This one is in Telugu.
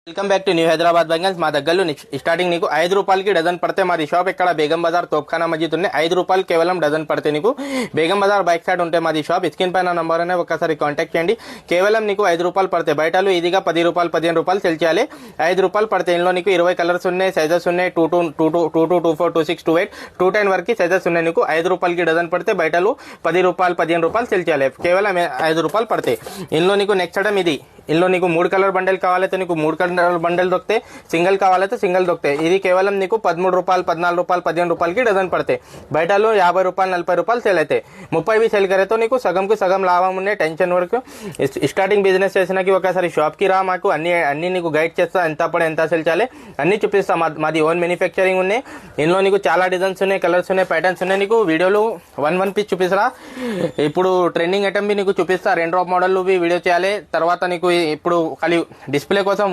Welcome back to new Hyderabad bangles. మా దగ్గరలో స్టార్టింగ్ నీకు 5 రూపాయలకి డజన్ పడితే మాది షాప్ ఇక్కడ బేగం బజార్ తోప్ఖానా మస్జిద్ ఉన్నాయి. 5 రూపాయలు కేవలం డజన్ పడితే నీకు బేగం బజార్ బైక్ సైడ్ ఉంటే మాది షాప్. స్క్రీన్ పైన నంబర్ అనే ఒకసారి కాంటాక్ట్ చేయండి. కేవలం నీకు 5 రూపాయలు పడితే బయటలు ఇదిగా 10 రూపాయలు 15 రూపాయలు సెల్ చేయాలి. 5 రూపాయలు పడితే ఇందులో నీకు 20 కలర్స్ ఉన్నాయి, సైజెస్ ఉన్నాయి. 22, 24, 26, 28, 210 వరకు సైజెస్ ఉన్నాయి. నీకు 5 రూపాయలకి డజన్ పడితే బయటలు 10 రూపాయలు 15 రూపాయలు సెల్ చేయాలి. కేవలం 5 రూపాయలు పడితే ఇందులో నీకు నెక్స్ట్ ఐటమ్ ఇది. ఇందులో నీకు 3 కలర్ బండల్ కావాలైతే నీకు 3 కలర్ బండల్ దొరుకుతాయి, సింగిల్ కావాలైతే సింగిల్ దొరుకుతాయి. ఇది కేవలం నీకు 13 రూపాయలు 14 రూపాయలు 15 రూపాయలకి డజన్ పడతాయి. బయటలో 50 రూపాయలు 40 రూపాయలు సేల్ అవుతాయి. 30 సేల్ కరేతో నీకు సగంకి సగం లాభం ఉన్నాయి. టెన్షన్ వరకు స్టార్టింగ్ బిజినెస్ చేసినాకి ఒకసారి షాప్కి రా, మాకు అన్ని నీకు గైడ్ చేస్తా. ఎంత పడి ఎంత సేల్ చేయాలి అన్ని చూపిస్తా. మాది ఓన్ మ్యానుఫ్యాక్చరింగ్ ఉన్నాయి. ఇందులో నీకు చాలా డిజైన్స్ ఉన్నాయి, కలర్స్ ఉన్నాయి, ప్యాటర్న్స్ ఉన్నాయి. నీకు వీడియోలు వన్ పీస్ చూపిస్తా. ఇప్పుడు ట్రెండింగ్ ఐటమ్ బి నీకు చూపిస్తా. 2 డ్రాప్ మోడల్ వీడియో చేయాలి. తర్వాత నీకు ఇప్పుడు ఖాళీ డిస్ప్లే కోసం